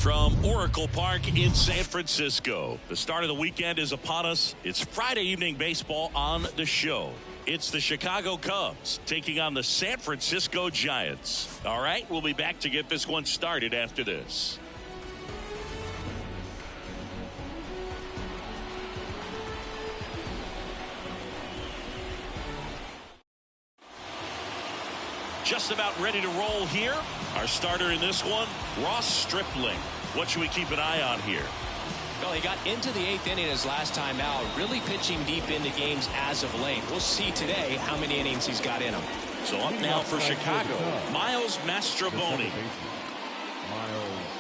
from Oracle Park in San Francisco. The start of the weekend is upon us. It's Friday evening baseball on the show. It's the Chicago Cubs taking on the San Francisco Giants. All right, we'll be back to get this one started after this. Just about ready to roll here. Our starter in this one, Ross Stripling. What should we keep an eye on here? Well, he got into the 8th inning his last time out, really pitching deep into games as of late. We'll see today how many innings he's got in him. So up now for Chicago, Miles Mastrobuoni. Miles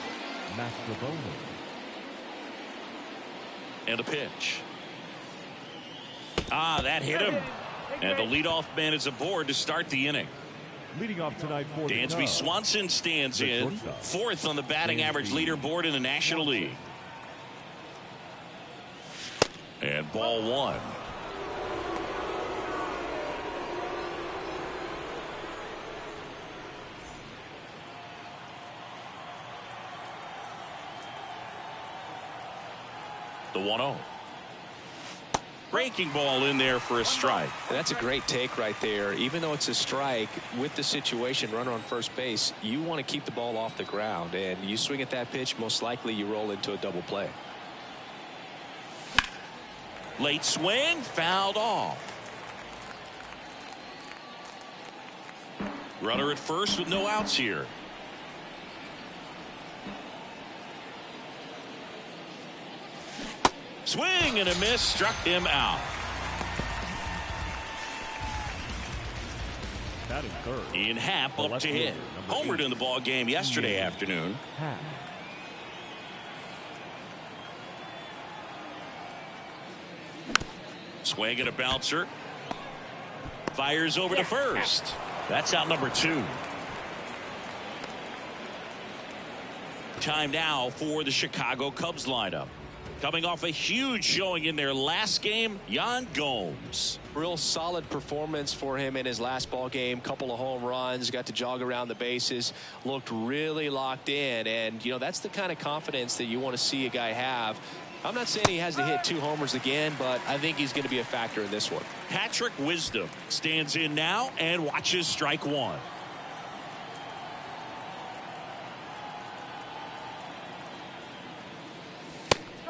Mastrobuoni. And a pitch. That hit him. And the leadoff man is aboard to start the inning. Leading off tonight for Dansby Swanson stands in, 4th on the batting average leaderboard in the National League. And ball 1. The 1-0. Breaking ball in there for a strike. That's a great take right there. Even though it's a strike, with the situation, runner on first base, you want to keep the ball off the ground. And you swing at that pitch, most likely you roll into a double play. Late swing, fouled off. Runner at first with no outs here. Swing and a miss, struck him out. Batting third. Ian Happ up to hit. Homered in the ball game yesterday afternoon. Swing and a bouncer. Fires over to first. That's out number 2. Time now for the Chicago Cubs lineup. Coming off a huge showing in their last game, Yan Gomes. Real solid performance for him in his last ball game. Couple of home runs, got to jog around the bases, looked really locked in. And, you know, that's the kind of confidence that you want to see a guy have. I'm not saying he has to hit 2 homers again, but I think he's going to be a factor in this one. Patrick Wisdom stands in now and watches strike 1.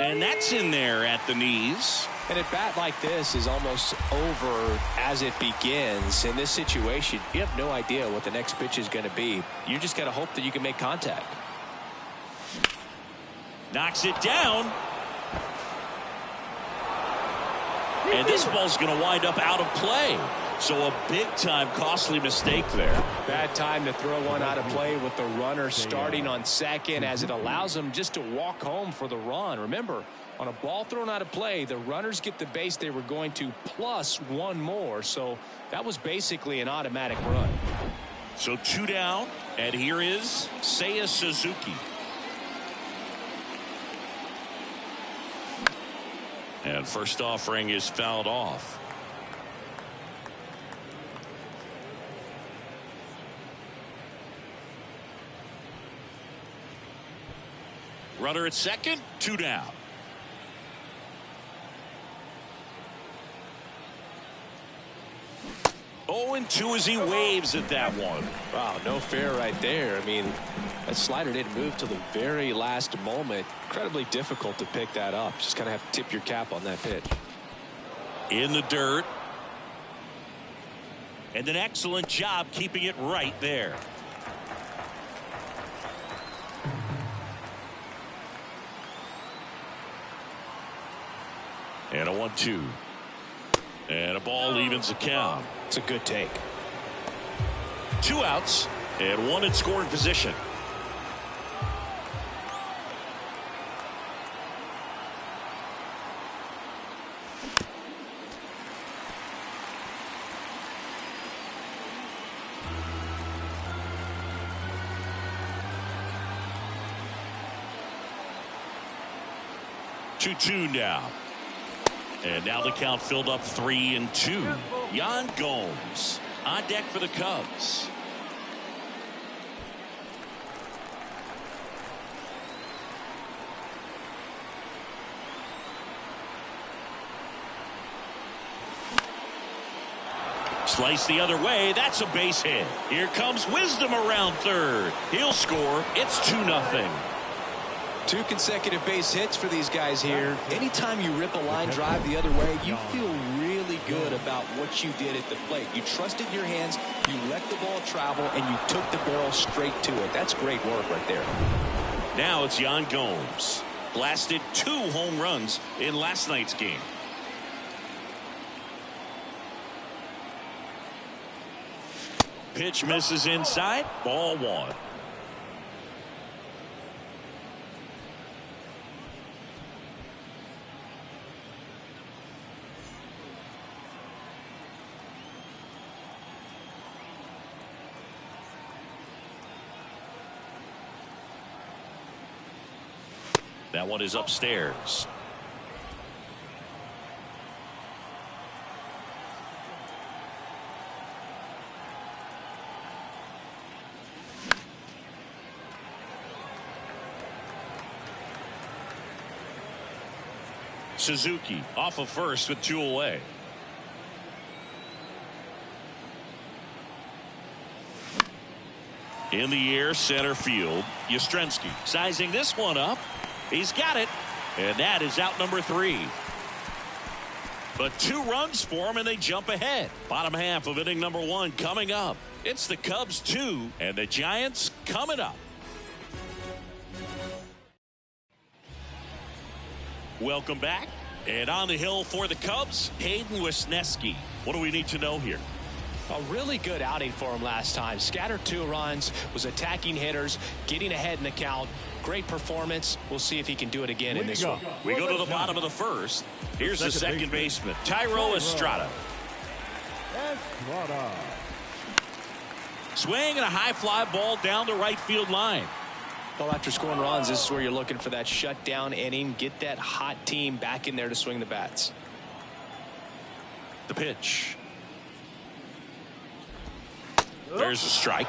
And that's in there at the knees. And a bat like this is almost over as it begins. In this situation, you have no idea what the next pitch is going to be. You just got to hope that you can make contact. Knocks it down. And this ball's going to wind up out of play. So a big-time costly mistake there. Bad time to throw one out of play with the runner starting on second, as it allows them just to walk home for the run. Remember, on a ball thrown out of play, the runners get the base they were going to plus 1 more. So that was basically an automatic run. So 2 down, and here is Seiya Suzuki. And first offering is fouled off. Runner at second, 2 down. 0-2 as he waves at that one. Wow, no fair right there. I mean, that slider didn't move till the very last moment. Incredibly difficult to pick that up. Just kind of have to tip your cap on that pitch. In the dirt. And an excellent job keeping it right there. And a 1-2. And a ball evens the count. It's a good take. 2 outs and 1 in scoring position. Two now. And now the count filled up 3-2. Yan Gomes on deck for the Cubs. Slice the other way. That's a base hit. Here comes Wisdom around third. He'll score. It's 2-0. 2 consecutive base hits for these guys here. Anytime you rip a line drive the other way, you feel really good about what you did at the plate. You trusted your hands, you let the ball travel, and you took the barrel straight to it. That's great work right there. Now it's Yan Gomes. Blasted 2 home runs in last night's game. Pitch misses inside. Ball 1. That one is upstairs. Suzuki off of first with 2 away. In the air, center field. Yastrzemski sizing this one up. He's got it, and that is out number 3. But 2 runs for him, and they jump ahead. Bottom half of inning number 1 coming up. It's the Cubs 2, and the Giants coming up. Welcome back. And on the hill for the Cubs, Hayden Wesneski. What do we need to know here? A really good outing for him last time. Scattered 2 runs, was attacking hitters, getting ahead in the count. Great performance. We'll see if he can do it again in this one. We go to the bottom of the first. Here's the second baseman, Thairo Estrada. Swing and a high fly ball down the right field line. Well, after scoring runs, this is where you're looking for that shutdown inning. Get that hot team back in there to swing the bats. The pitch. There's a strike.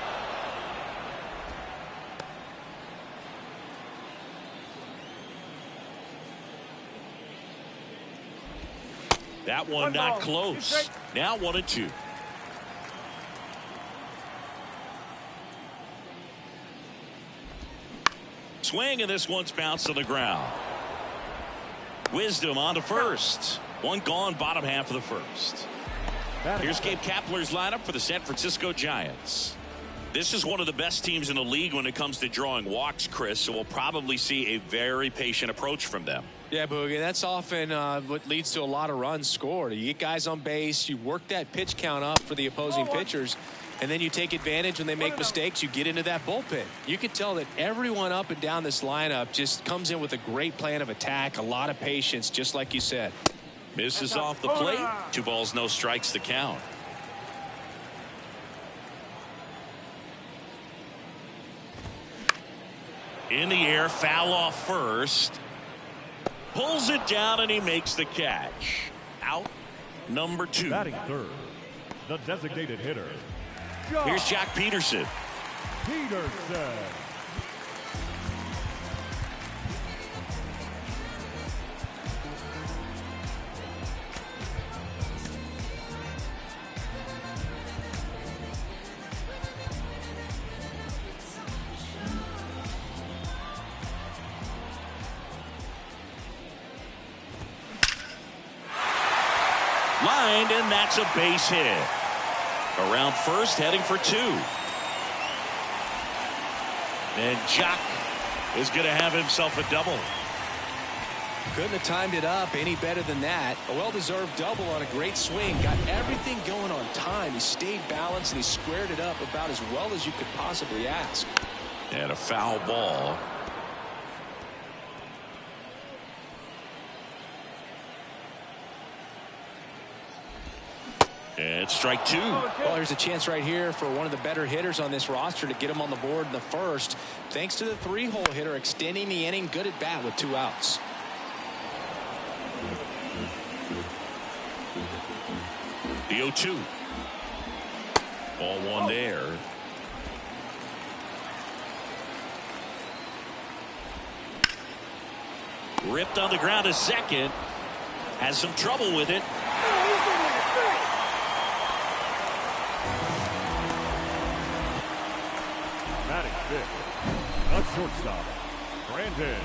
That one not close. Now 1-2. Swing, and this one's bounced to the ground. Wisdom on to first. One gone, bottom half of the first. Here's Gabe Kapler's lineup for the San Francisco Giants. This is one of the best teams in the league when it comes to drawing walks, Chris, so we'll probably see a very patient approach from them. Yeah, Boogie, that's often what leads to a lot of runs scored. You get guys on base, you work that pitch count up for the opposing pitchers, and then you take advantage when they make mistakes. You get into that bullpen. You can tell that everyone up and down this lineup just comes in with a great plan of attack, a lot of patience, just like you said. Misses off the plate. 2 balls, no strikes to count. In the air, foul off first. Pulls it down, and he makes the catch. Out number 2. Batting third, the designated hitter. Here's Jack Peterson. Peterson. Lined, and that's a base hit. Around first, heading for 2. And Jock is going to have himself a double. Couldn't have timed it up any better than that. A well-deserved double on a great swing. Got everything going on time. He stayed balanced, and he squared it up about as well as you could possibly ask. And a foul ball. And strike 2. Well, there's a chance right here for one of the better hitters on this roster to get him on the board in the first. Thanks to the 3-hole hitter extending the inning. Good at bat with 2 outs. The 0-2. Ball 1 there. Ripped on the ground to second. Has some trouble with it. pitch. The shortstop, Brandon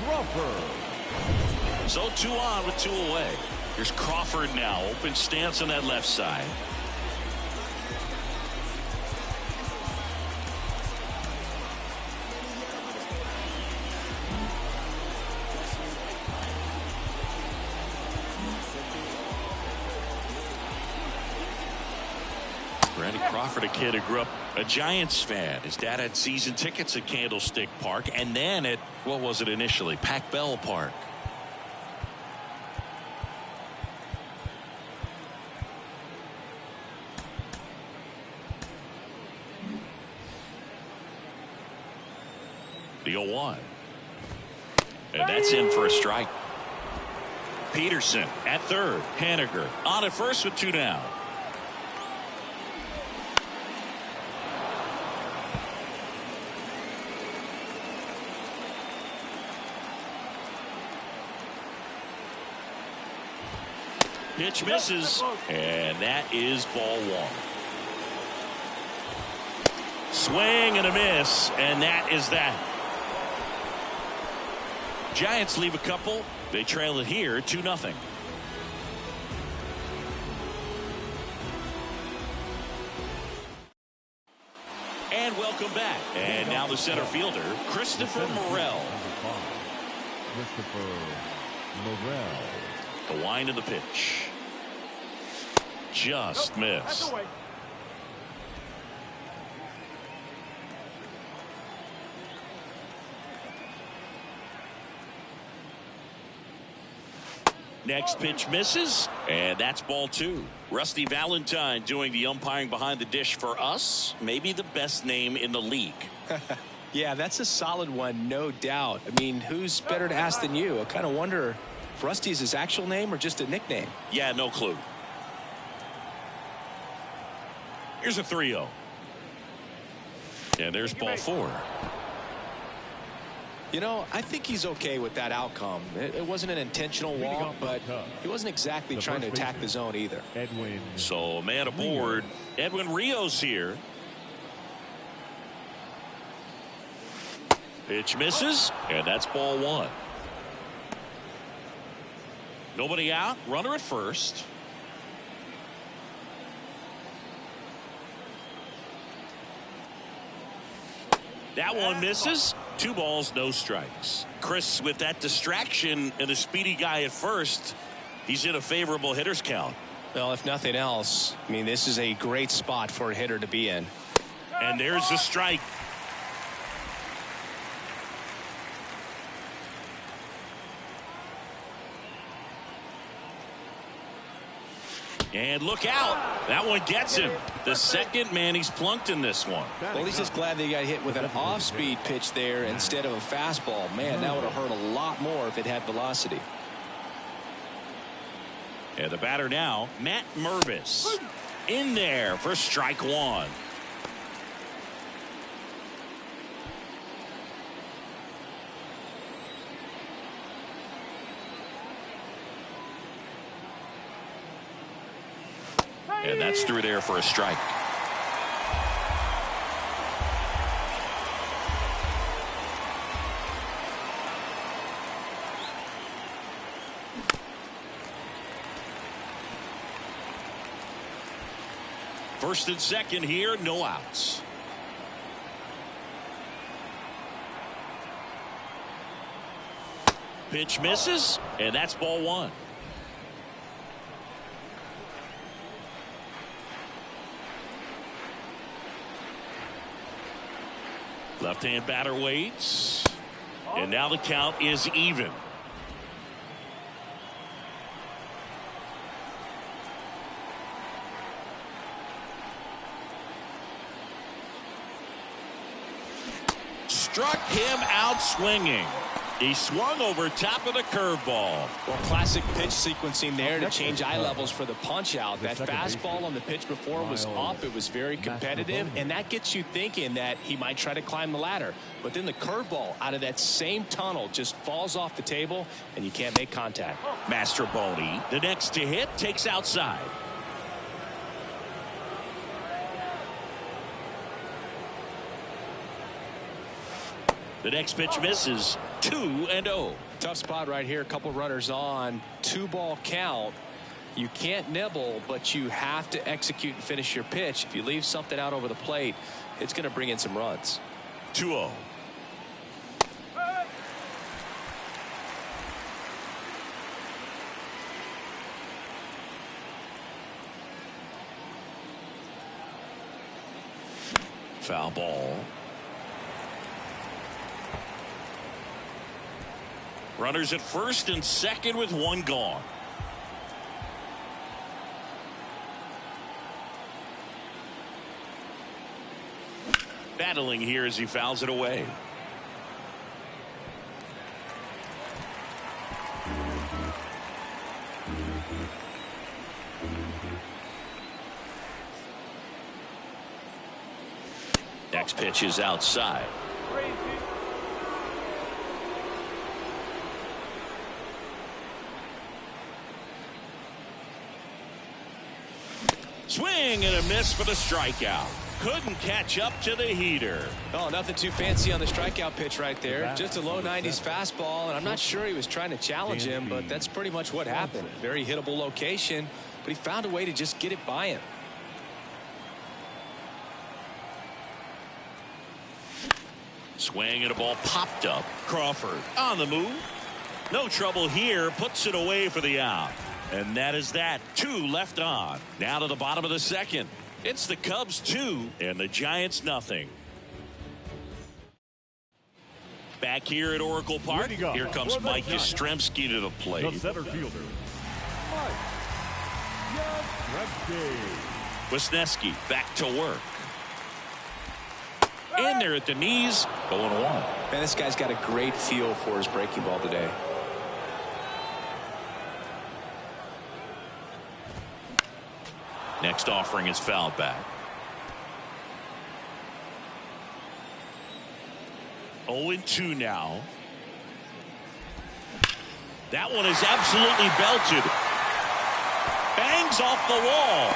Crawford. So 2 on with 2 away. Here's Crawford now. Open stance on that left side. Randy Crawford, a kid who grew up a Giants fan. His dad had season tickets at Candlestick Park and then at, what was it initially, Pac Bell Park. The 0-1. And that's in for a strike. Peterson at third. Haniger on at first with 2 down. Pitch misses, and that is ball 1. Swing and a miss, and that is that. Giants leave a couple. They trail it here 2-0. And welcome back. And now the center fielder, Christopher Morel. Christopher Morel. The wind of the pitch. Just missed. Next pitch misses, and that's ball 2. Rusty Valentine doing the umpiring behind the dish for us. Maybe the best name in the league. Yeah, that's a solid one, no doubt. I mean, who's better to ask than you? I kind of wonder if Rusty's his actual name or just a nickname. Yeah, no clue. Here's a 3-0. And there's ball 4. You know, I think he's okay with that outcome. It wasn't an intentional walk, but he wasn't exactly trying to attack the zone either. So a man aboard. Edwin Rios here. Pitch misses, and that's ball 1. Nobody out. Runner at first. That one misses. 2 balls, no strikes. Chris, with that distraction and a speedy guy at first, he's in a favorable hitter's count. Well, if nothing else, I mean, this is a great spot for a hitter to be in. And there's the strike. And look out. That one gets him. The second man he's plunked in this one. Well, he's just glad they got hit with an off-speed pitch there instead of a fastball. Man, that would have hurt a lot more if it had velocity. And the batter now, Matt Mervis. In there for strike 1. And that's through there for a strike. First and second here, no outs. Pitch misses, and that's ball 1. Left-hand batter waits. And now the count is even. Struck him out swinging. He swung over top of the curveball. Well, classic pitch sequencing there to change eye levels for the punch out. That fastball on the pitch before was up. It was very competitive, and that gets you thinking that he might try to climb the ladder. But then the curveball out of that same tunnel just falls off the table, and you can't make contact. Mastroboni, the next to hit, takes outside. The next pitch misses. 2-0. Tough spot right here. A couple runners on. 2-ball count. You can't nibble, but you have to execute and finish your pitch. If you leave something out over the plate, it's going to bring in some runs. 2-0. Foul ball. Runners at first and second with one gone. Battling here as he fouls it away. Next pitch is outside. Swing and a miss for the strikeout. Couldn't catch up to the heater. Oh, nothing too fancy on the strikeout pitch right there. Just a low 90s fastball, and I'm not sure he was trying to challenge him, but that's pretty much what happened. Very hittable location, but he found a way to just get it by him. Swing and a ball popped up. Crawford on the move. No trouble here. Puts it away for the out. And that is that. 2 left on. Now to the bottom of the second. It's the Cubs 2 and the Giants nothing. Back here at Oracle Park. Here comes Mike Yastrzemski to the plate. The center fielder, Mike Yastrzemski. Wisniewski back to work. In there at the knees. 0-1. Man, this guy's got a great feel for his breaking ball today. Next offering is fouled back. 0-2 now. That one is absolutely belted. Bangs off the wall.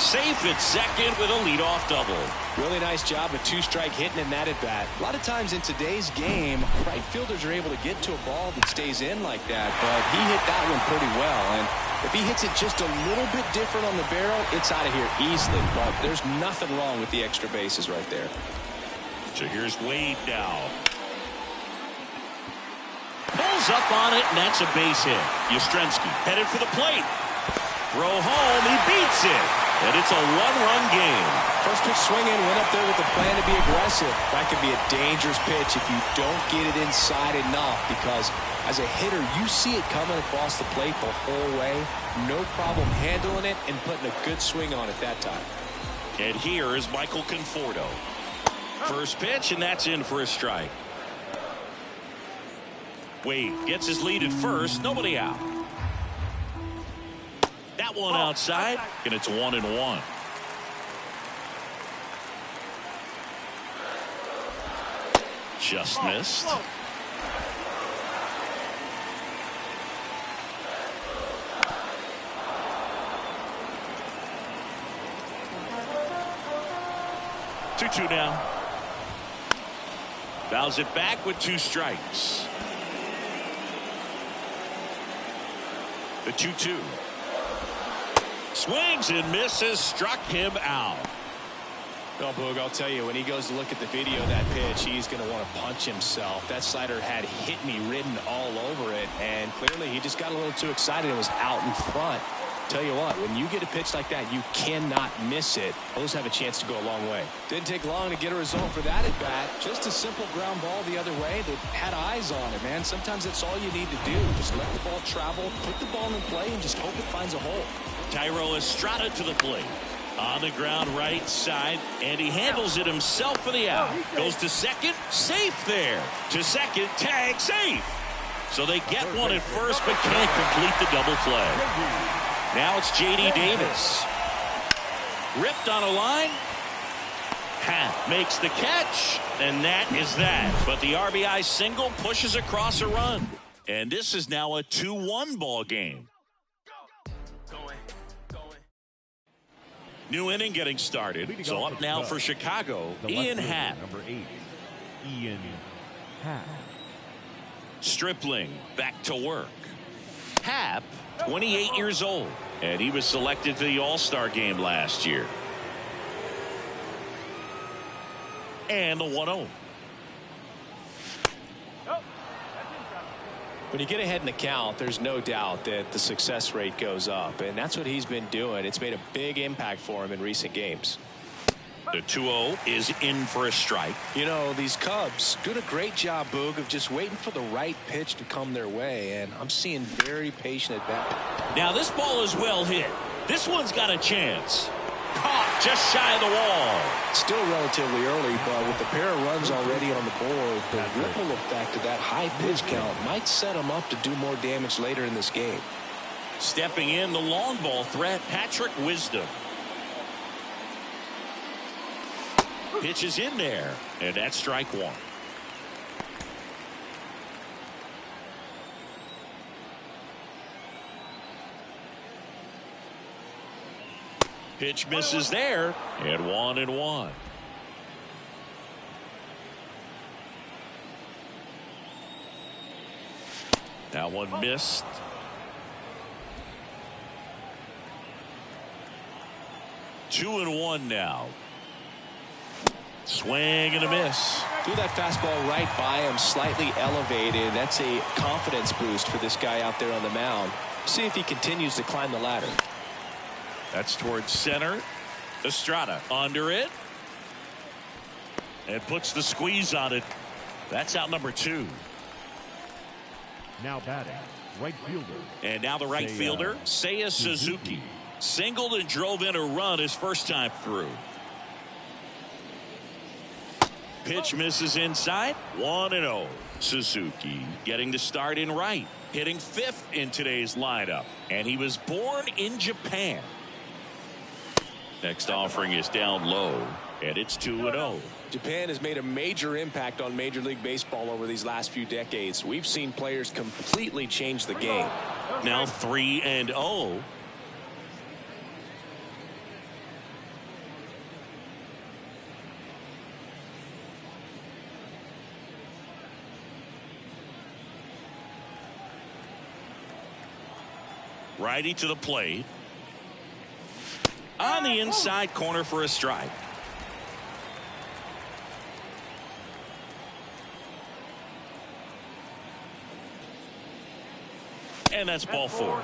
Safe at second with a leadoff double. Really nice job of 2-strike hitting in that at bat. A lot of times in today's game, right fielders are able to get to a ball that stays in like that, but he hit that one pretty well. And if he hits it just a little bit different on the barrel, it's out of here easily. But there's nothing wrong with the extra bases right there. So here's Wade now. Pulls up on it, and that's a base hit. Yastrzemski headed for the plate. Throw home, he beats it. And it's a one-run game. First pitch swinging, went up there with the plan to be aggressive. That could be a dangerous pitch if you don't get it inside enough, because as a hitter, you see it coming across the plate the whole way. No problem handling it and putting a good swing on it that time. And here is Michael Conforto. First pitch, and that's in for a strike. Wade gets his lead at first, nobody out. That one outside, and it's 1-1. Just missed. Two now. Fouls it back with 2 strikes. The 2-2. Swings and misses, struck him out. Well, Boog, I'll tell you, when he goes to look at the video of that pitch, he's going to want to punch himself. That slider had hit me written all over it, and clearly he just got a little too excited and was out in front. Tell you what, when you get a pitch like that, you cannot miss it. Those have a chance to go a long way. Didn't take long to get a result for that at bat. Just a simple ground ball the other way that had eyes on it, man. Sometimes that's all you need to do. Just let the ball travel, put the ball in play, and just hope it finds a hole. Thairo Estrada to the plate. On the ground right side, and he handles it himself for the out. Goes to second, safe there. To second, tag, safe. So they get one at first, but can't complete the double play. Now it's J.D. Davis. Ripped on a line. Makes the catch, and that is that. But the RBI single pushes across a run. And this is now a 2-1 ball game. New inning getting started. So up now for Chicago, Ian Happ. Number 8, Ian Happ. Stripling back to work. Happ, 28 years old, and he was selected to the All-Star game last year. And the 1-0. When you get ahead in the count, there's no doubt that the success rate goes up, and that's what he's been doing. It's made a big impact for him in recent games. The 2-0 is in for a strike. You know, these Cubs doing a great job, Boog, of just waiting for the right pitch to come their way, and I'm seeing very patient at bat. Now this ball is well hit. This one's got a chance. Caught just shy of the wall. Still relatively early, but with the pair of runs already on the board, the ripple effect of that high pitch count might set him up to do more damage later in this game. Stepping in, the long ball threat, Patrick Wisdom. Pitch is in there, and that's strike one. Pitch misses there, and 1-1. That one missed. Two and one now. Swing and a miss. Threw that fastball right by him, slightly elevated. That's a confidence boost for this guy out there on the mound. See if he continues to climb the ladder. That's towards center. Estrada under it. And puts the squeeze on it. That's out number 2. Now batting, right fielder. And now the right fielder, Seiya Suzuki. Singled and drove in a run his first time through. Pitch misses inside. 1-0. Suzuki getting the start in right. Hitting 5th in today's lineup. And he was born in Japan. Next offering is down low, and it's 2-0. Japan has made a major impact on Major League Baseball over these last few decades. We've seen players completely change the game. Now 3-0. Righty to the plate. On the inside corner for a strike. And that's ball 4.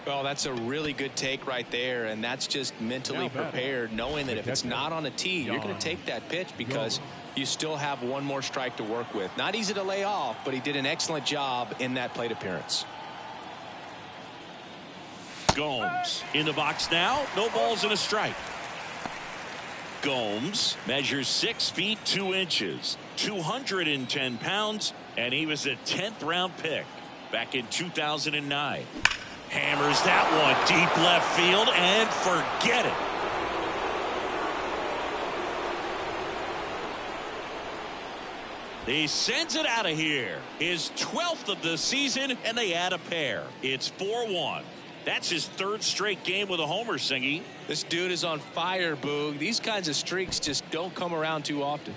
Well, that's a really good take right there, and that's just mentally prepared, knowing that if it's not on a tee, you're going to take that pitch because you still have one more strike to work with. Not easy to lay off, but he did an excellent job in that plate appearance. Gomes in the box now. No balls and a strike. Gomes measures 6 feet 2 inches, 210 pounds, and he was a 10th round pick back in 2009. Hammers that one deep left field and forget it. He sends it out of here. His 12th of the season, and they add a pair. It's 4-1. That's his 3rd straight game with a homer, Singy. This dude is on fire, Boog. These kinds of streaks just don't come around too often.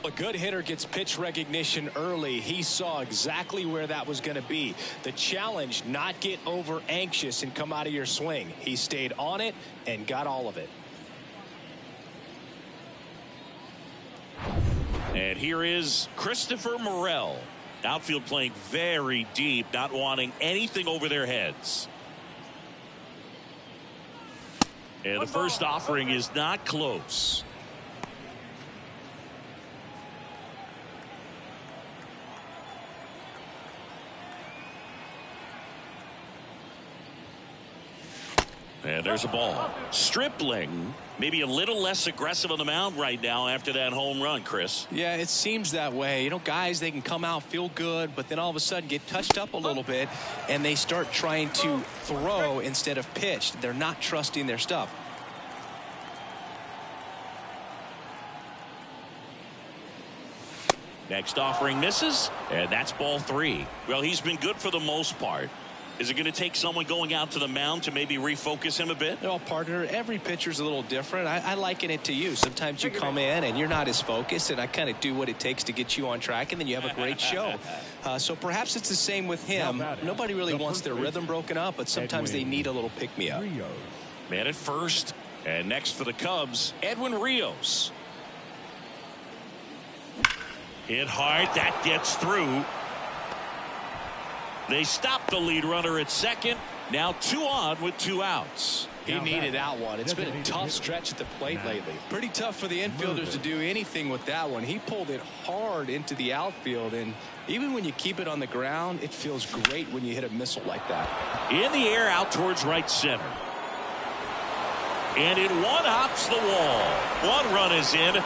A good hitter gets pitch recognition early. He saw exactly where that was going to be. The challenge, not get over anxious and come out of your swing. He stayed on it and got all of it. And here is Christopher Morel. Outfield playing very deep, not wanting anything over their heads. And the first offering is not close. And there's a ball. Stripling, maybe a little less aggressive on the mound right now after that home run, Chris. Yeah, it seems that way. You know, guys, they can come out, feel good, but then all of a sudden get touched up a little bit, and they start trying to throw instead of pitch. They're not trusting their stuff. Next offering misses, and that's ball 3. Well, he's been good for the most part. Is it going to take someone going out to the mound to maybe refocus him a bit? Well, partner, every pitcher's a little different. I liken it to you. Sometimes you come in and you're not as focused, and I kind of do what it takes to get you on track, and then you have a great show. So perhaps it's the same with him. Nobody really wants their rhythm broken up, but sometimes they need a little pick-me-up. Man at first, and next for the Cubs, Edwin Rios. Hit hard, that gets through. They stop the lead runner at second. Now 2 on with 2 outs. He needed that one. It's been a tough stretch at the plate lately. Pretty tough for the infielders to do anything with that one. He pulled it hard into the outfield, and even when you keep it on the ground, it feels great when you hit a missile like that. In the air, out towards right center. And it one hops the wall. 1 run is in.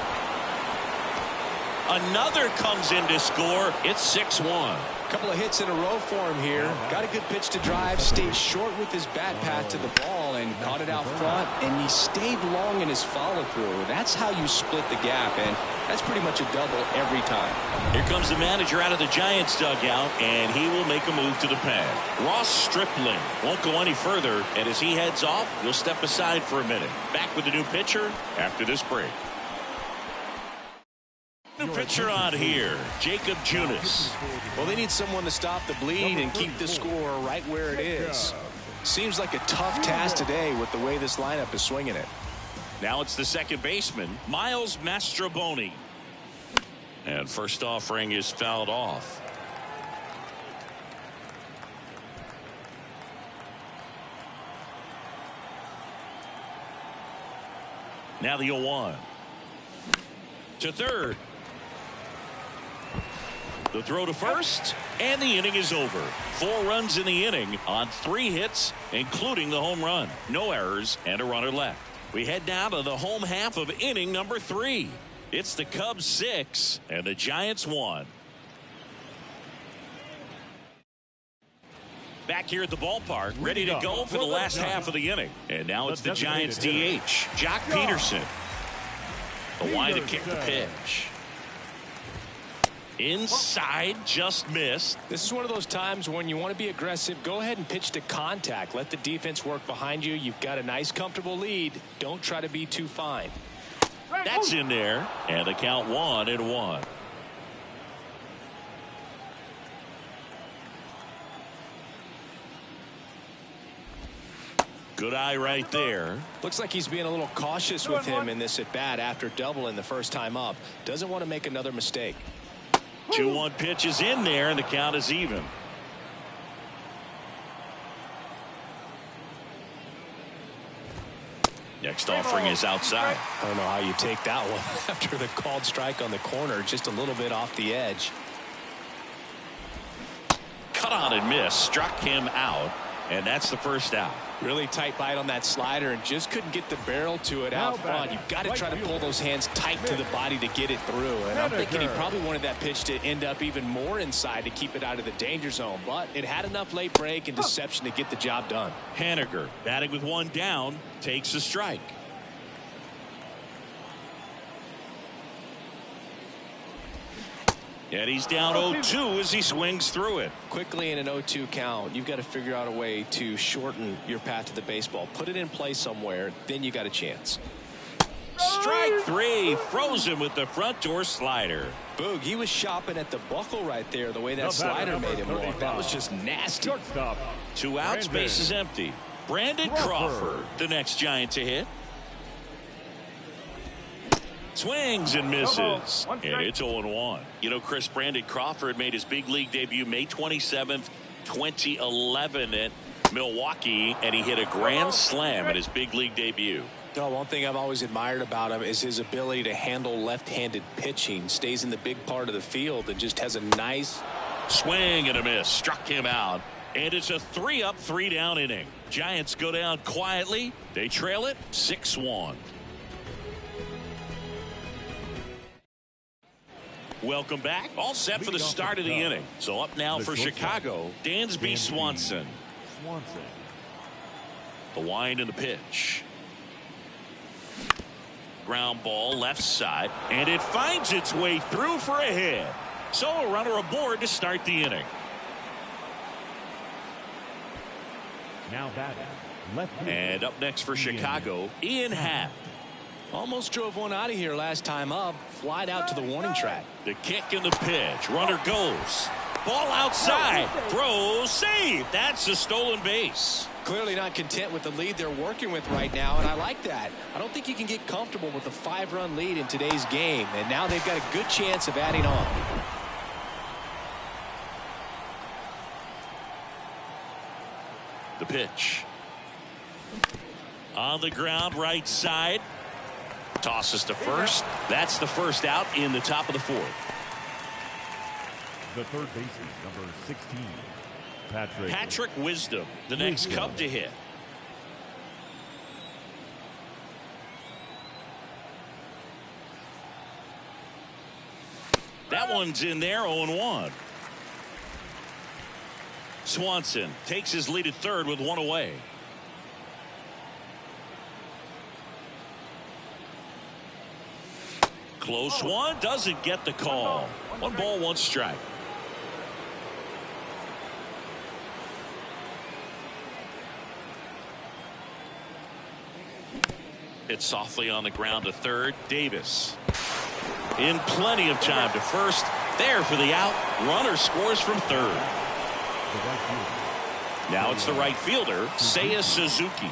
Another comes in to score. It's 6-1. Couple of hits in a row for him here. Got a good pitch to drive, stayed short with his bat path to the ball and caught it out front, and he stayed long in his follow-through. That's how you split the gap, and that's pretty much a double every time. Here comes the manager out of the Giants dugout, and he will make a move to the pad. Ross Stripling won't go any further, and as he heads off, he'll step aside for a minute. Back with the new pitcher after this break. New pitcher on here, Jacob Junis. Well, they need someone to stop the bleed and keep the score right where it is. Seems like a tough task today with the way this lineup is swinging it. Now it's the second baseman, Miles Mastroboni. And first offering is fouled off. Now the 0-1. To third. The throw to first, and the inning is over. 4 runs in the inning on 3 hits, including the home run. No errors and a runner left. We head down to the home half of inning number 3. It's the Cubs 6 and the Giants 1. Back here at the ballpark, ready to go for the last half of the inning. And now it's the Giants DH, Jock Peterson. The line to kick the pitch. Inside, just missed. This is one of those times when you want to be aggressive. Go ahead and pitch to contact. Let the defense work behind you. You've got a nice, comfortable lead. Don't try to be too fine. That's in there, and the count 1-1. Good eye right there. Looks like he's being a little cautious with him in this at bat after doubling the first time up. Doesn't want to make another mistake. 2-1 pitch is in there, and the count is even. Next offering is outside. I don't know how you take that one after the called strike on the corner, just a little bit off the edge. Cut on and miss, struck him out, and that's the first out. Really tight bite on that slider and just couldn't get the barrel to it out front. You've got to try to pull those hands tight to the body to get it through. And I'm thinking he probably wanted that pitch to end up even more inside to keep it out of the danger zone. But it had enough late break and deception to get the job done. Haniger, batting with 1 down, takes a strike. And he's down 0-2 as he swings through it. Quickly in an 0-2 count, you've got to figure out a way to shorten your path to the baseball. Put it in play somewhere, then you got a chance. Strike 3, frozen with the front door slider. Boog, he was shopping at the buckle right there, the way that slider made him walk. That was just nasty. 2 outs, base is empty. Brandon Crawford, the next Giant to hit. Swings and misses, and it's 0-1. You know, Chris, Brandon Crawford made his big league debut May 27th, 2011 at Milwaukee, and he hit a grand slam at his big league debut. No, one thing I've always admired about him is his ability to handle left-handed pitching. Stays in the big part of the field and just has a nice swing and a miss. Struck him out, and it's a 3-up, 3-down inning. Giants go down quietly. They trail it 6-1. Welcome back. All set for the start of the inning. So up now for Chicago, Dansby Swanson. The wind and the pitch. Ground ball left side, and it finds its way through for a hit. So a runner aboard to start the inning. Now batting, left fielder. And up next for Chicago, Ian Happ. Almost drove one out of here last time up. Flied out to the warning track. The kick and the pitch. Runner goes. Ball outside. Throw. Save. That's a stolen base. Clearly not content with the lead they're working with right now, and I like that. I don't think you can get comfortable with a 5-run lead in today's game, and now they've got a good chance of adding on. The pitch. On the ground, right side. Tosses to first. That's the first out in the top of the fourth. The third baseman, number 16, Patrick Wisdom, the next Cub to hit. That one's in there, 0-1. Swanson takes his lead at third with one away. Close one, doesn't get the call. 1 ball, 1 strike. Hit softly on the ground to third. Davis in plenty of time to first. There for the out. Runner scores from third. Now it's the right fielder, Seiya Suzuki.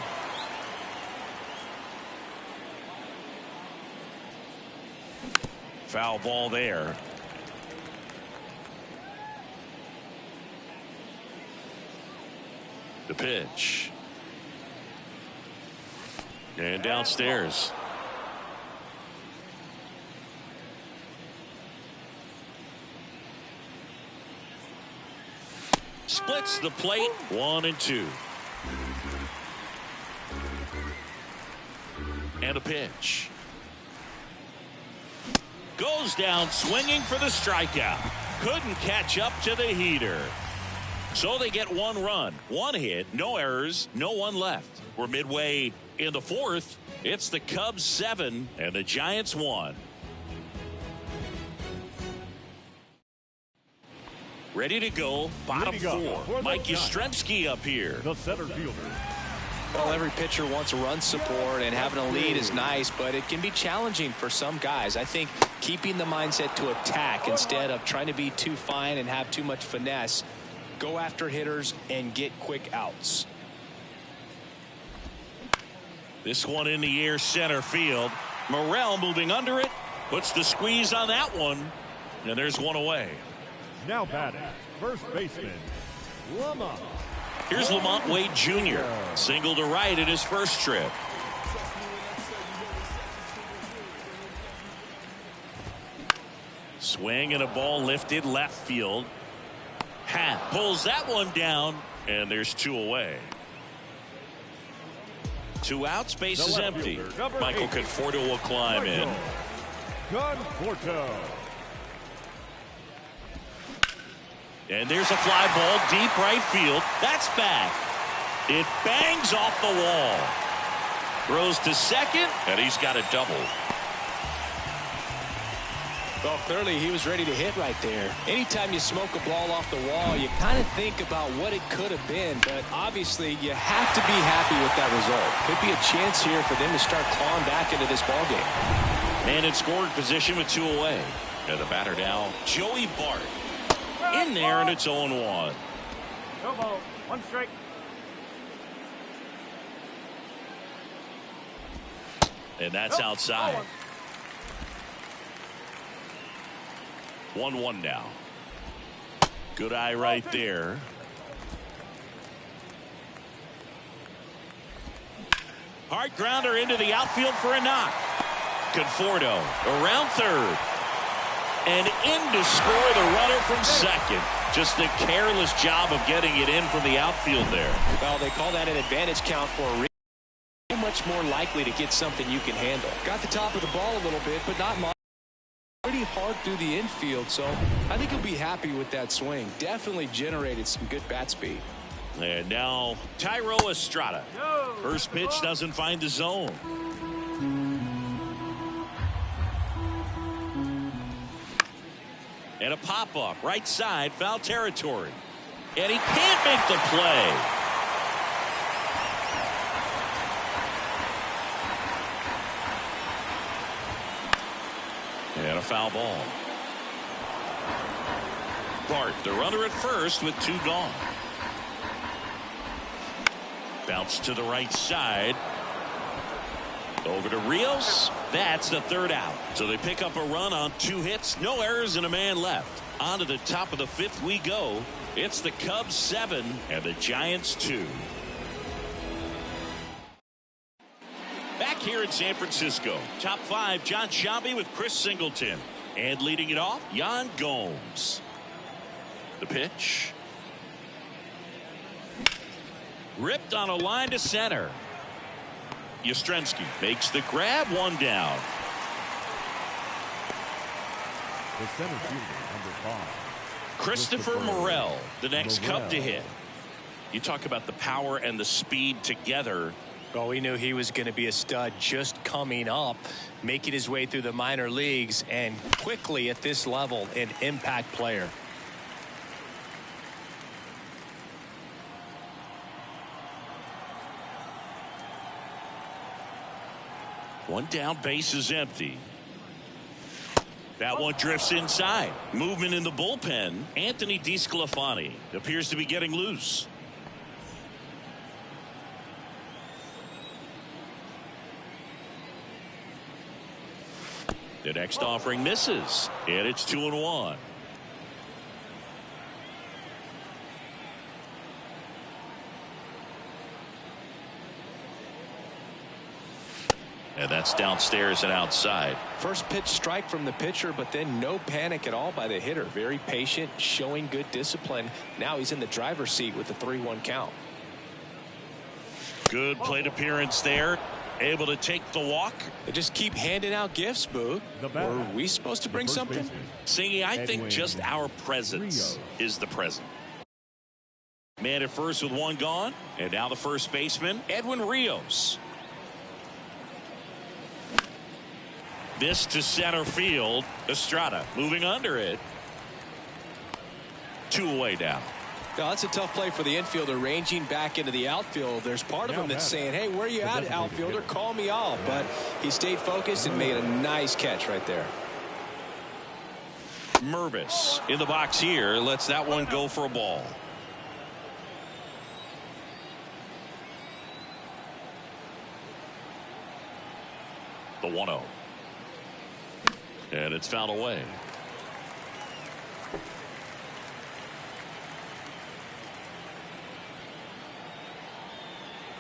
Foul ball there. The pitch. And downstairs. Splits the plate, 1-2. And a pitch. Goes down swinging for the strikeout. Couldn't catch up to the heater. So they get 1 run, 1 hit, no errors, no one left. We're midway in the fourth. It's the Cubs 7 and the Giants 1. Ready to go, bottom 4. Mike Yastrzemski up here. The center fielder. Well, every pitcher wants run support, and having a lead is nice, but it can be challenging for some guys. I think keeping the mindset to attack instead of trying to be too fine and have too much finesse. Go after hitters and get quick outs. This one in the air, center field. Morrell moving under it, puts the squeeze on that one, and there's 1 away. Now batting, first baseman, Lamont. Here's Lamont Wade Jr. Single to right in his first trip. Swing and a ball lifted left field. Happ pulls that one down, and there's 2 away. 2 outs, base is empty. Michael Conforto will climb in. Conforto. And there's a fly ball deep right field. That's back. It bangs off the wall. Throws to second, and he's got a double. Well, clearly he was ready to hit right there. Anytime you smoke a ball off the wall, you kind of think about what it could have been, but obviously you have to be happy with that result. Could be a chance here for them to start clawing back into this ball game. And in scoring position with 2 away. And the batter now, Joey Bart. In there, and it's 0-1. No ball, 1 strike. And that's outside. 1-1 now. Good eye right there. Hard grounder into the outfield for a knock. Conforto around third. And in to score the runner from second. Just a careless job of getting it in from the outfield there. Well, they call that an advantage count for a reason. Much more likely to get something you can handle. Got the top of the ball a little bit, but not much. Pretty hard through the infield, so I think he'll be happy with that swing. Definitely generated some good bat speed. And now Thairo Estrada. First pitch doesn't find the zone. And a pop-up right side, foul territory. And he can't make the play. a foul ball. Bart, the runner at first with 2 gone. Bounce to the right side. Over to Rios. That's the 3rd out. So they pick up a run on 2 hits. No errors and a man left. On to the top of the 5th we go. It's the Cubs 7 and the Giants 2. Back here in San Francisco. Top 5, John Sciambi with Chris Singleton. And leading it off, Yan Gomes. The pitch. Ripped on a line to center. Yastrzemski makes the grab, 1 down. The center fielder, number 5. Christopher Morel, the next Cub to hit. You talk about the power and the speed together. Well, we knew he was going to be a stud just coming up, making his way through the minor leagues, and quickly at this level, an impact player. One down, base is empty. That one drifts inside. Movement in the bullpen. Anthony DeSclafani appears to be getting loose. The next offering misses, and it's 2-1. And that's downstairs and outside. First pitch strike from the pitcher, but then no panic at all by the hitter. Very patient, showing good discipline. Now he's in the driver's seat with the 3-1 count. Good plate appearance there. Able to take the walk. They just keep handing out gifts, Boog. Were we supposed to bring something? Singy, I think just our presence is the present. Man at first with 1 gone. And now the first baseman, Edwin Rios. This to center field. Estrada moving under it. 2 away now. No, that's a tough play for the infielder, ranging back into the outfield. There's part of him that's saying, hey, where you at, outfielder? Call me off. But he stayed focused and made a nice catch right there. Mervis in the box here. Lets that one go for a ball. The 1-0. And it's fouled away.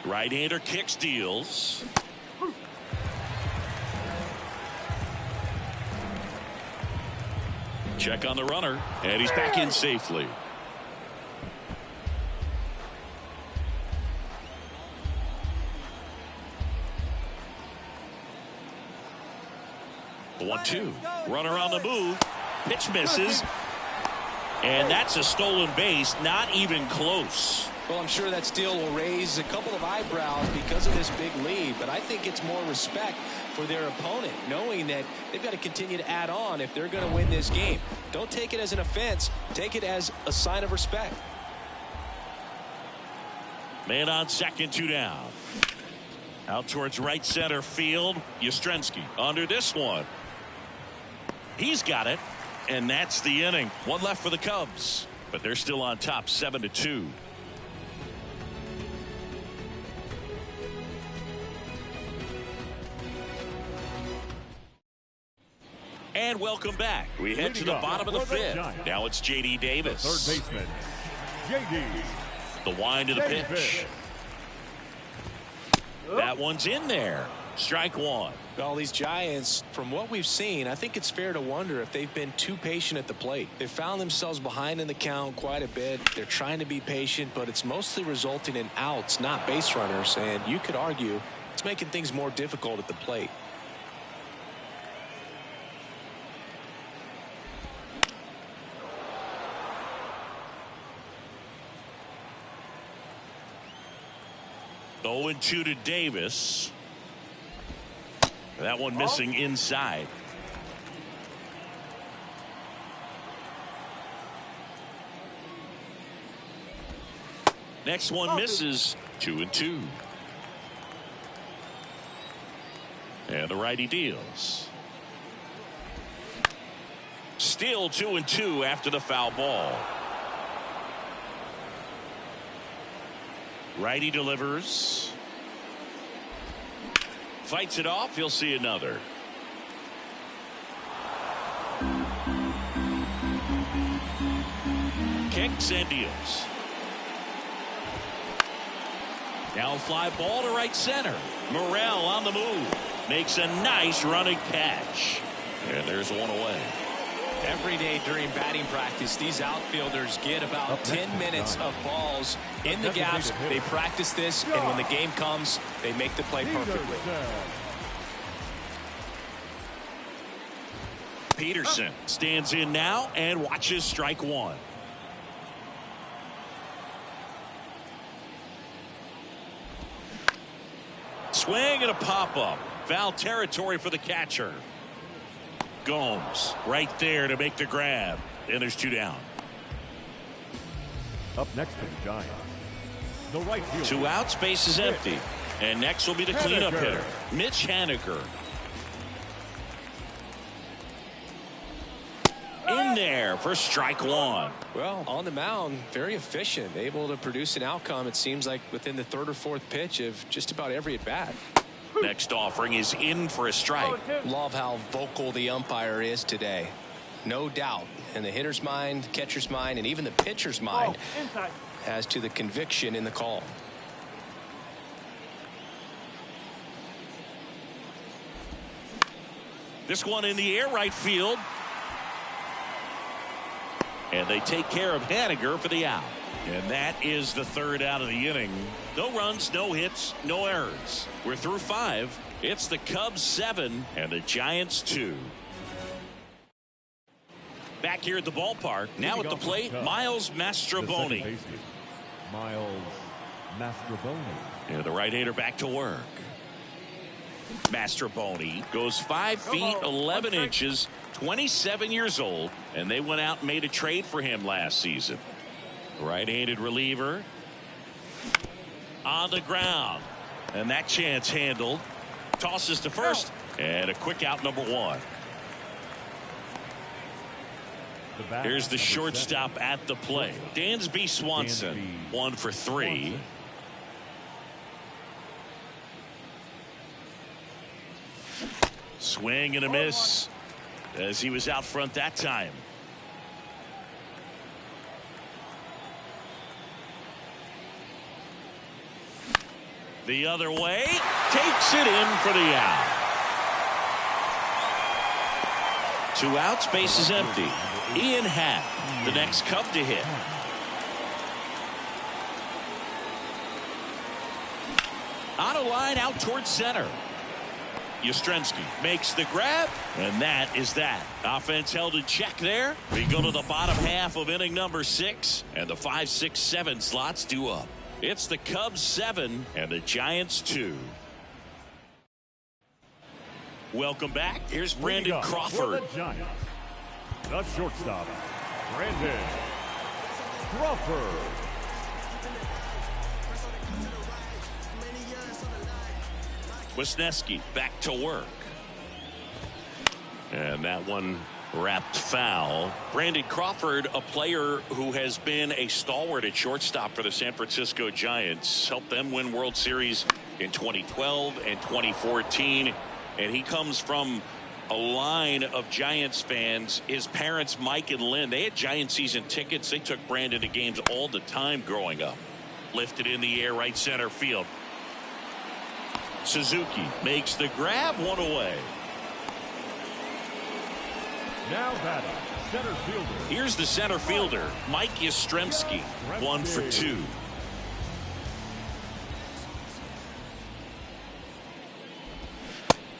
Right-hander kicks, deals. Check on the runner, and he's back in safely. The 1-2. Runner on the move. Pitch misses. And that's a stolen base. Not even close. Well, I'm sure that steal will raise a couple of eyebrows because of this big lead, but I think it's more respect for their opponent, knowing that they've got to continue to add on if they're going to win this game. Don't take it as an offense. Take it as a sign of respect. Man on second, 2 down. Out towards right center field. Yastrzemski under this one. He's got it, and that's the inning. 1 left for the Cubs, but they're still on top, 7-2. And welcome back. We head to the bottom of the 5th. Now it's J.D. Davis. The third baseman, J.D. The wind to the pitch. That one's in there. Strike 1. All these Giants, from what we've seen, I think it's fair to wonder if they've been too patient at the plate. They've found themselves behind in the count quite a bit. They're trying to be patient, but it's mostly resulting in outs, not base runners. And you could argue it's making things more difficult at the plate. Oh, 0-2 to Davis. That one missing inside. Next one misses. 2-2. And the righty deals. Still 2-2 after the foul ball. Righty delivers. Fights it off. He'll see another. Kicks and deals. Now fly ball to right center. Morrell on the move. Makes a nice running catch. And there's one away. Every day during batting practice, these outfielders get about 10 minutes of balls in the gaps. They practice this, and when the game comes, they make the play perfectly. Peterson stands in now and watches strike one. Swing and a pop-up. Foul territory for the catcher. Gomes right there to make the grab. And there's two down. Up next for the Giants, the right fielder. 2 outs, base is empty. And next will be the cleanup hitter, Mitch Haniger. In there for strike one. Well, on the mound, very efficient, able to produce an outcome, it seems like, within the 3rd or 4th pitch of just about every at-bat. Next offering is in for a strike. Love how vocal the umpire is today. No doubt in the hitter's mind, catcher's mind, and even the pitcher's mind as to the conviction in the call. This one in the air, right field. And they take care of Haniger for the out. And that is the 3rd out of the inning. No runs, no hits, no errors. We're through 5. It's the Cubs 7 and the Giants 2. Back here at the ballpark. Now at the plate, Miles Mastrobuoni. Miles Mastrobuoni. Yeah, the right-hander back to work. Mastrobuoni goes 5 feet 11 inches, 27 years old, and they went out and made a trade for him last season. Right-handed reliever on the ground, and that chance handled. Tosses to first, and a quick out, number 1. Here's the shortstop at the plate, Dansby Swanson, 1 for 3. Swing and a miss as he was out front that time. The other way, takes it in for the out. 2 outs, base is empty. Ian Happ, the next Cub to hit. On a line out towards center. Yastrzemski makes the grab, and that is that. Offense held in check there. We go to the bottom half of inning number 6, and the 5, 6, 7 slots due up. It's the Cubs 7 and the Giants 2. Welcome back. Here's Brandon Crawford. The shortstop, Brandon Crawford. Wisniewski back to work. And that one wrapped foul. Brandon Crawford, a player who has been a stalwart at shortstop for the San Francisco Giants, helped them win World Series in 2012 and 2014. And he comes from a line of Giants fans. His parents, Mike and Lynn, they had Giant season tickets. They took Brandon to games all the time growing up. Lifted in the air, right center field. Suzuki makes the grab, 1 away. Now batting, center fielder. Here's the center fielder, Mike Yastrzemski, 1 for 2.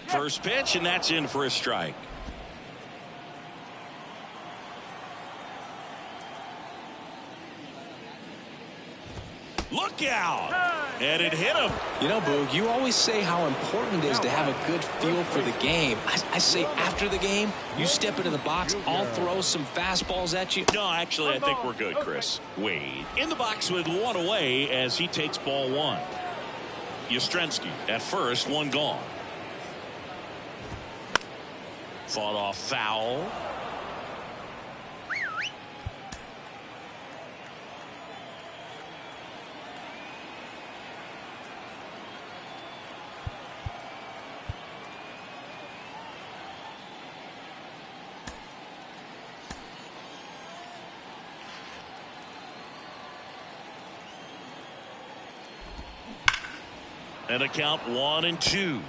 First pitch, and that's in for a strike. Look out! And it hit him. You know, Boog, you always say how important it is to have a good feel for the game. I say after the game, you step into the box, I'll throw some fastballs at you. No, actually, I think we're good, Chris. Wade in the box with 1 away as he takes ball 1. Yastrzemski at first, 1 gone. Fought off foul. And a count 1-2.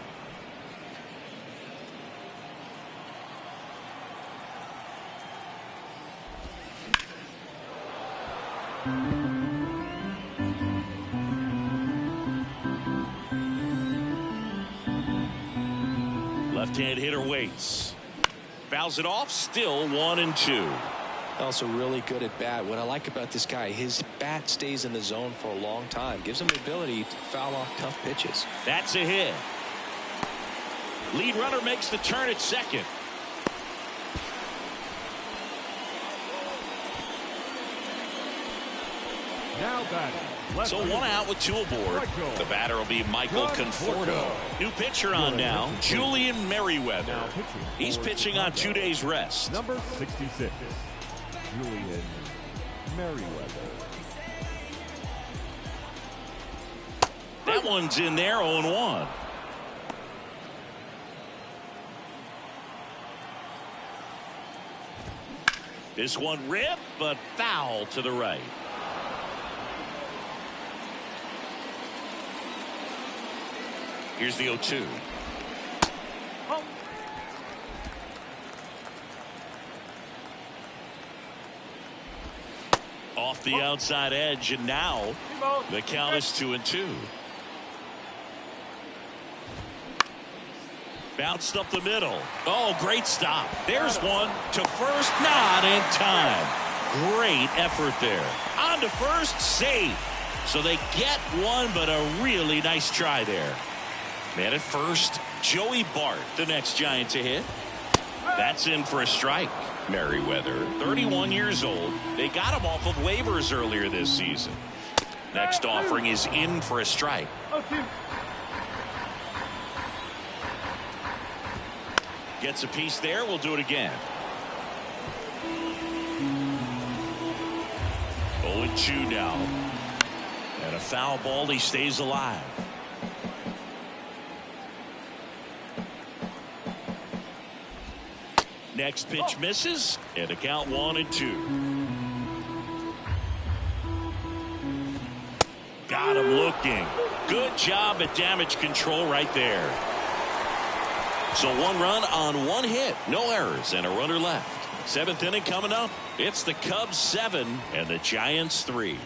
Left-hand hitter waits. Fouls it off. Still 1-2. Also really good at bat. What I like about this guy, his bat stays in the zone for a long time. Gives him the ability to foul off tough pitches. That's a hit. Lead runner makes the turn at second. Now batting. So one out with two aboard. The batter will be Michael Conforto. New pitcher on now, Julian Merriweather. He's pitching on 2 days rest. Number 66, Julian Merriweather. That one's in there, 0-1. This one ripped, but foul to the right. Here's the 0-2. Off the outside edge, and now the count is 2-2. Bounced up the middle. Oh, great stop. There's one to first, not in time. Great effort there. On to first, safe. So they get one, but a really nice try there. Man at first, Joey Bart, the next Giant to hit. That's in for a strike. Merriweather, 31 years old. They got him off of waivers earlier this season. Next offering is in for a strike. Gets a piece there. We'll do it again. 0-2 now. And a foul ball. He stays alive. Next pitch misses, and a count 1-2. Got him looking. Good job at damage control right there. So one run on one hit, no errors, and a runner left. Seventh inning coming up. It's the Cubs 7 and the Giants 3.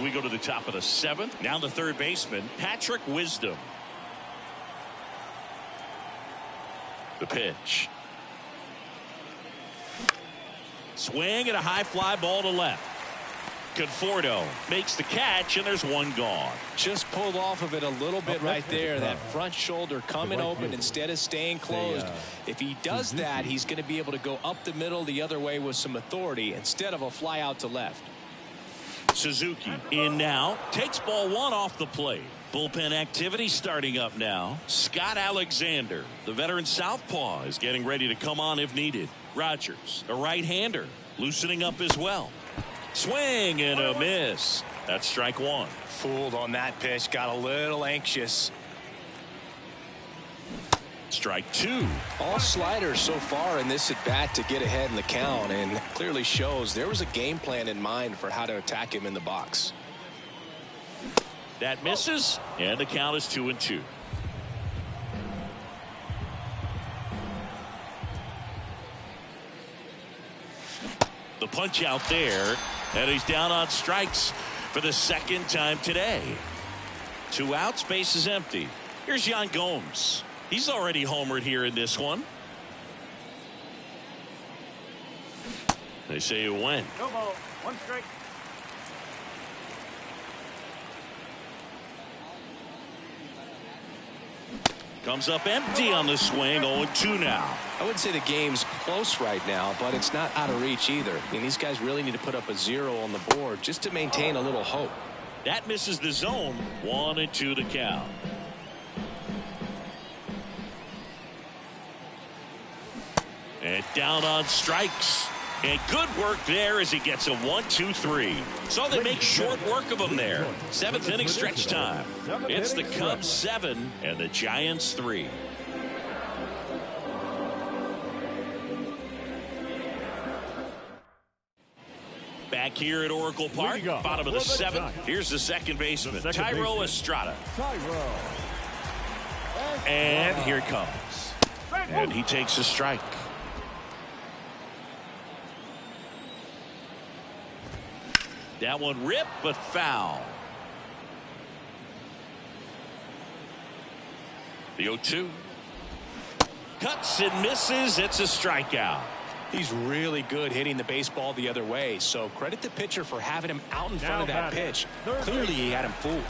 We go to the top of the 7th. Now the third baseman, Patrick Wisdom. The pitch. Swing and a high fly ball to left. Conforto makes the catch, and there's one gone. Just pulled off of it a little bit right there. That front shoulder coming open instead of staying closed. If he does that, he's going to be able to go up the middle the other way with some authority instead of a fly out to left. Suzuki in now, takes ball one off the plate. Bullpen activity starting up now. Scott Alexander, the veteran southpaw, is getting ready to come on if needed. Rogers, a right-hander, loosening up as well. Swing and a miss. That's strike one. Fooled on that pitch, got a little anxious. Strike two. All sliders so far in this at bat to get ahead in the count, and clearly shows there was a game plan in mind for how to attack him in the box. That misses, and the count is 2-2. The punch out there, and he's down on strikes for the second time today. 2 outs, base is empty. Here's Yan Gomes. He's already homered here in this one. They say it went. No ball, 1 strike. Comes up empty on the swing. 0-2 now. I wouldn't say the game's close right now, but it's not out of reach either. I mean, these guys really need to put up a 0 on the board just to maintain a little hope. That misses the zone. 1-2 to count. And down on strikes. And good work there as he gets a 1-2-3. So they make short work of him there. 7th inning stretch time. It's the Cubs 7 and the Giants 3. Back here at Oracle Park, bottom of the seventh. Here's the second baseman, Thairo Estrada. And here it comes. And he takes a strike. That one ripped, but foul. The 0-2. Cuts and misses. It's a strikeout. He's really good hitting the baseball the other way, so credit the pitcher for having him out in front of that pitch. Clearly he had him fooled.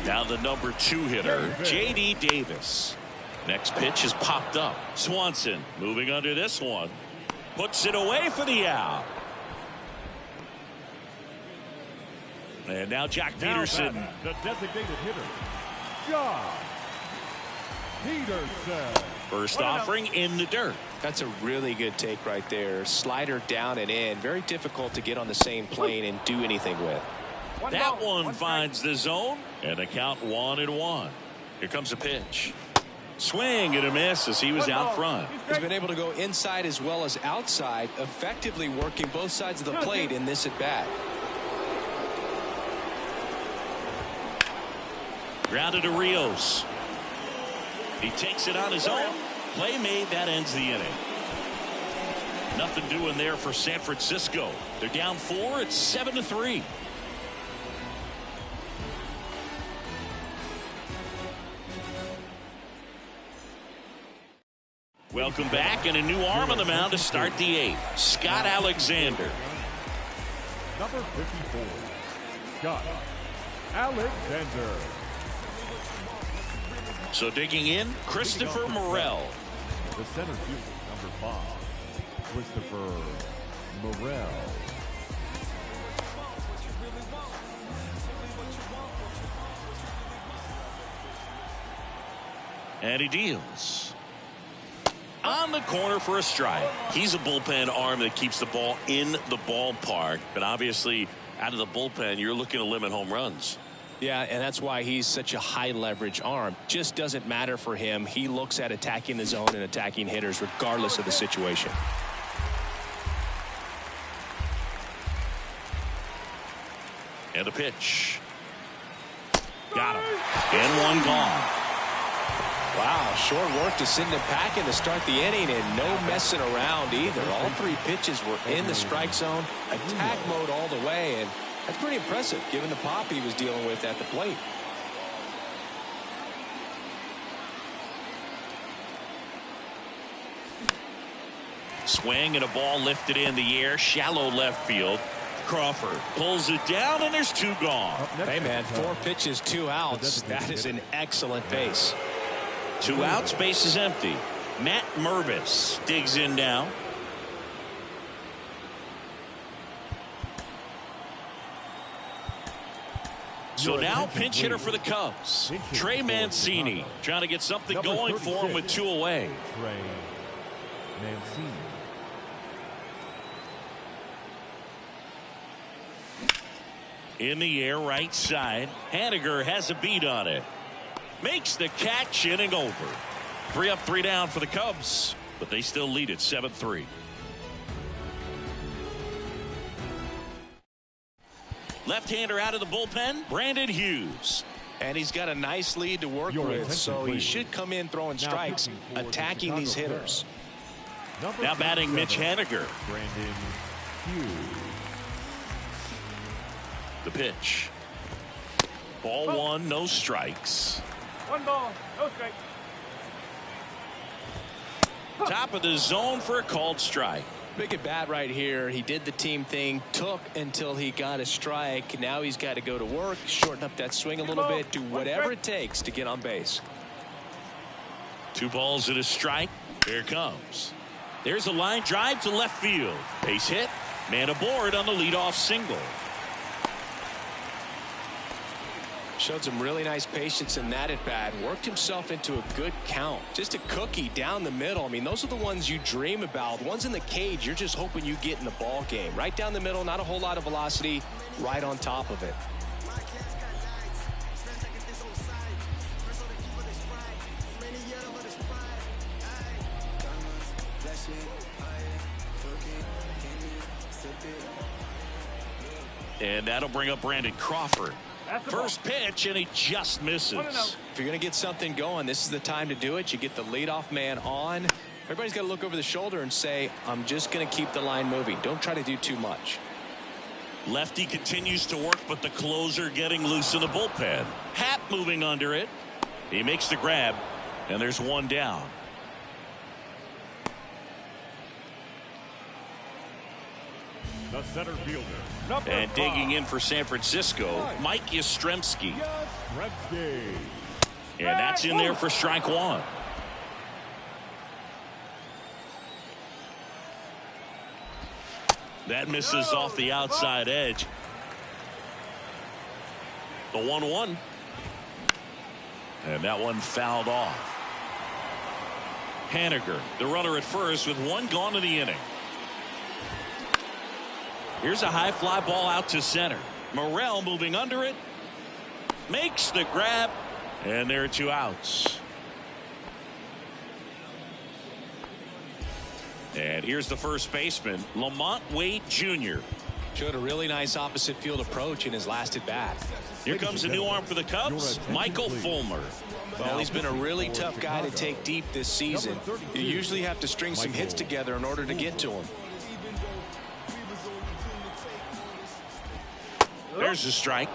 Now the number 2 hitter, J.D. Davis. Next pitch is popped up. Swanson moving under this one. Puts it away for the out. And now Jack Peterson. The designated hitter, Josh Peterson. First offering in the dirt. That's a really good take right there. Slider down and in. Very difficult to get on the same plane and do anything with. That one finds the zone, and a count 1-1. Here comes a pitch. Swing and a miss as he was out front. He's been able to go inside as well as outside, effectively working both sides of the plate in this at bat. Grounded to Rios. He takes it on his own. Play made. That ends the inning. Nothing doing there for San Francisco. They're down 4. It's 7-3. Welcome back, and a new arm on the mound to start the 8th. Scott Alexander. Number 54, Scott Alexander. So digging in, Christopher Morel. The center fielder, number 5, Christopher Morel. And he deals. On the corner for a strike. He's a bullpen arm that keeps the ball in the ballpark. But obviously, out of the bullpen, you're looking to limit home runs. Yeah, and that's why he's such a high leverage arm. Just doesn't matter for him. He looks at attacking the zone and attacking hitters regardless of the situation. And a pitch. Got him. And one gone. Wow, short work to send him packing to start the inning, and no messing around either. All 3 pitches were in the strike zone, attack mode all the way, and that's pretty impressive given the pop he was dealing with at the plate. Swing and a ball lifted in the air, shallow left field. Crawford pulls it down, and there's 2 gone. Hey man, 4 pitches, 2 outs. That is an excellent base. 2 outs, base is empty. Matt Mervis digs in now. So now pinch hitter for the Cubs, Trey Mancini, trying to get something going for him with 2 away. Trey Mancini. In the air, right side. Haniger has a beat on it. Makes the catch, inning over. 3 up, 3 down for the Cubs, but they still lead it 7-3. Left-hander out of the bullpen, Brandon Hughes. And he's got a nice lead to work with, so he should come in throwing strikes, attacking these hitters. Now batting Mitch Haniger. Brandon Hughes. The pitch. Ball 1, no strikes. 1 ball, no strike. Top of the zone for a called strike. Big at bat right here. He did the team thing, took until he got a strike. Now he's got to go to work, shorten up that swing a little bit, do whatever it takes to get on base. 2 balls and a strike. Here it comes. There's a line drive to left field. Base hit. Man aboard on the leadoff single. Showed some really nice patience in that at bat. Worked himself into a good count. Just a cookie down the middle. I mean, those are the ones you dream about. The ones in the cage, you're just hoping you get in the ball game. Right down the middle, not a whole lot of velocity. Right on top of it. And that'll bring up Brandon Crawford. First pitch, and he just misses. If you're going to get something going, this is the time to do it. You get the leadoff man on. Everybody's got to look over the shoulder and say, I'm just going to keep the line moving. Don't try to do too much. Lefty continues to work, but the closer getting loose in the bullpen. Happ moving under it. He makes the grab, and there's one down. The center fielder. And digging in for San Francisco, Mike Yastrzemski. And that's in there for strike one. That misses off the outside edge. The 1-1. And that one fouled off. Haniger, the runner at first with one gone in the inning. Here's a high fly ball out to center. Morel moving under it. Makes the grab. And there are two outs. And here's the first baseman, Lamont Wade Jr. Showed a really nice opposite field approach in his last at bat. Here comes a new arm for the Cubs, Michael Fulmer. Well, he's been a really tough guy to take deep this season. You usually have to string some hits together in order to get to him. There's a strike.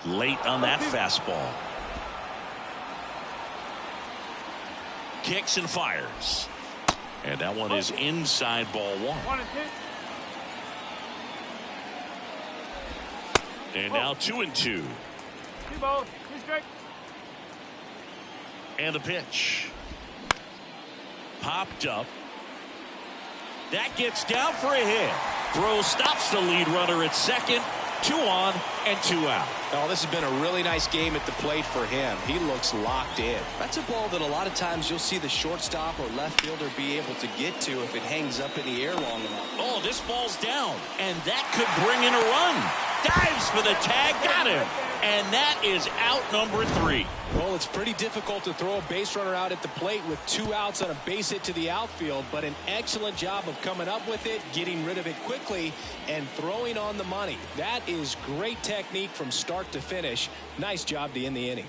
Late on that fastball. Kicks and fires. And that one is inside ball one. And now 2-2. 2 balls, 2 strikes. And the pitch. Popped up. That gets down for a hit. Throw stops the lead runner at second. 2 on and 2 out. Oh, this has been a really nice game at the plate for him. He looks locked in. That's a ball that a lot of times you'll see the shortstop or left fielder be able to get to if it hangs up in the air long enough. Oh, this ball's down, and that could bring in a run. Dives for the tag, got him. And that is out number 3. Well, it's pretty difficult to throw a base runner out at the plate with 2 outs on a base hit to the outfield, but an excellent job of coming up with it, getting rid of it quickly, and throwing on the money. That is great technique from start to finish. Nice job to end the inning.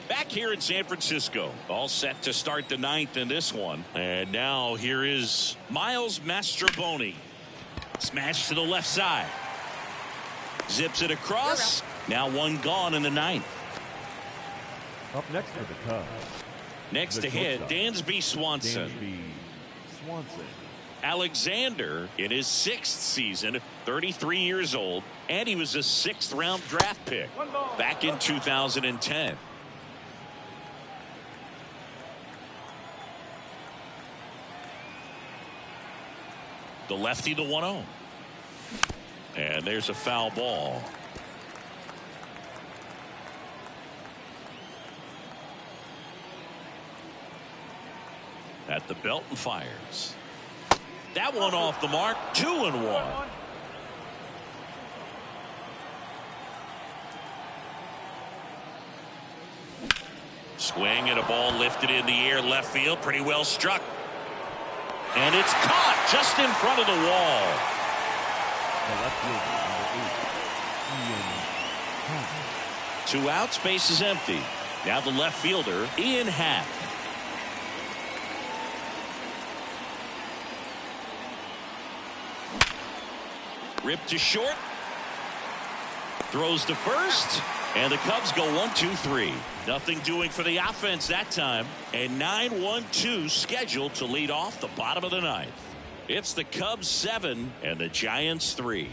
Back here in San Francisco, all set to start the 9th in this one. And now here is Miles Mastrobuoni. Smash to the left side. Zips it across. Now 1 gone in the 9th. Up next for the Cubs. Next to hit, Dansby Swanson. Alexander in his 6th season, 33 years old, and he was a 6th round draft pick back in 2010. The lefty, the 1-0. And there's a foul ball. At the belt and fires. That one off the mark. 2-1. Swing and a ball lifted in the air, left field, pretty well struck. And it's caught just in front of the wall. The left fielder, number 8, Ian Happ. 2 outs, base is empty. Now the left fielder, Ian Happ. Ripped to short. Throws to first. And the Cubs go 1-2-3. Nothing doing for the offense that time. And 9-1-2 scheduled to lead off the bottom of the 9th. It's the Cubs 7 and the Giants 3.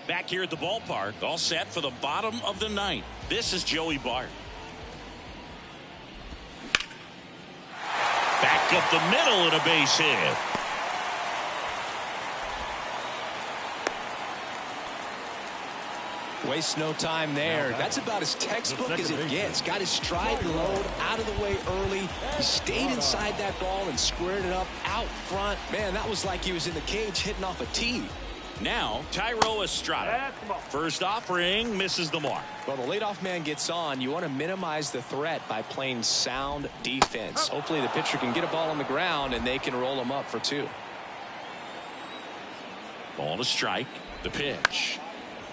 Back here at the ballpark, all set for the bottom of the 9th. This is Joey Bart. Back up the middle and a base hit. Wastes no time there. That's about as textbook as it gets. Got his stride load out of the way early. He stayed inside that ball and squared it up out front. Man, that was like he was in the cage hitting off a tee. Now, Tyro Estrada. First offering misses the mark. Well, the leadoff man gets on. You want to minimize the threat by playing sound defense. Hopefully the pitcher can get a ball on the ground and they can roll him up for 2. Ball to strike. The pitch.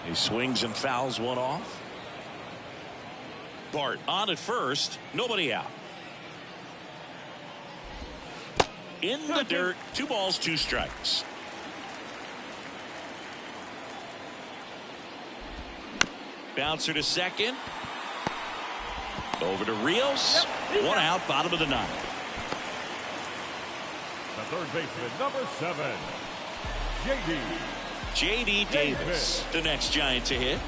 He swings and fouls one off. Bart on at first. Nobody out. In the dirt. 2 balls, 2 strikes. Bouncer to second. Over to Rios. 1 out, bottom of the 9th. The third baseman, number 7, J.D. Davis, the next Giant to hit.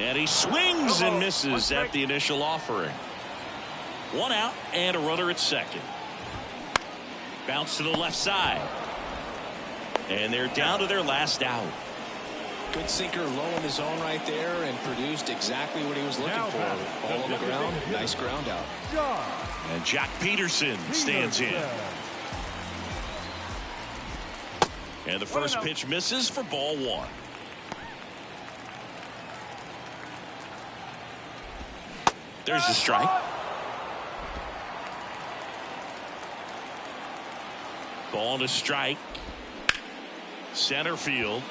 And he swings and misses at the initial offering. 1 out and a runner at second. Bounce to the left side. And they're down to their last out. Good sinker low in the zone right there and produced exactly what he was looking for. Ball on the ground. Nice ground out. And Jack Peterson stands in. And the first pitch misses for ball 1. There's the strike. Ball to strike. Center field.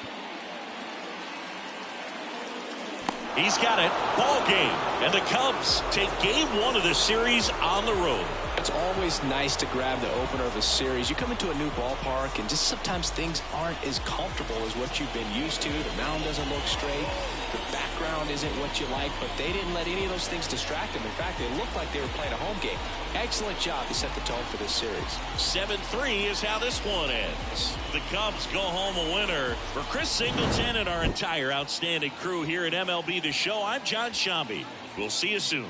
He's got it. Ball game. And the Cubs take game 1 of the series on the road. It's always nice to grab the opener of a series. You come into a new ballpark and just sometimes things aren't as comfortable as what you've been used to. The mound doesn't look straight. The background isn't what you like, but they didn't let any of those things distract them. In fact, they looked like they were playing a home game. Excellent job to set the tone for this series. 7-3 is how this one ends. The Cubs go home a winner. For Chris Singleton and our entire outstanding crew here at MLB The Show, I'm John Shambi. We'll see you soon.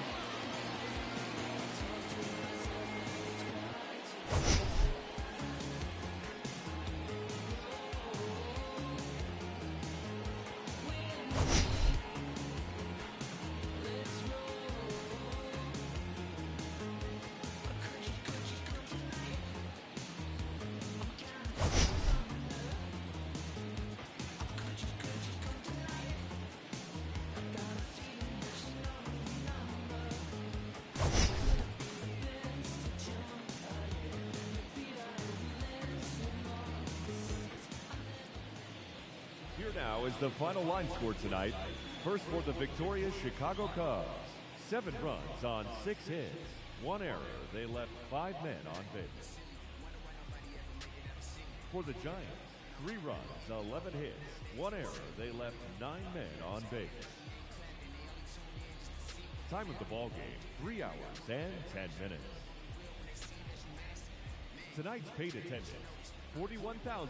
Here now is the final line score tonight. First for the victorious Chicago Cubs. 7 runs on 6 hits. 1 error. They left 5 men on base. For the Giants, 3 runs, 11 hits. 1 error. They left 9 men on base. Time of the ball game, 3 hours and 10 minutes. Tonight's paid attendance, 41,000.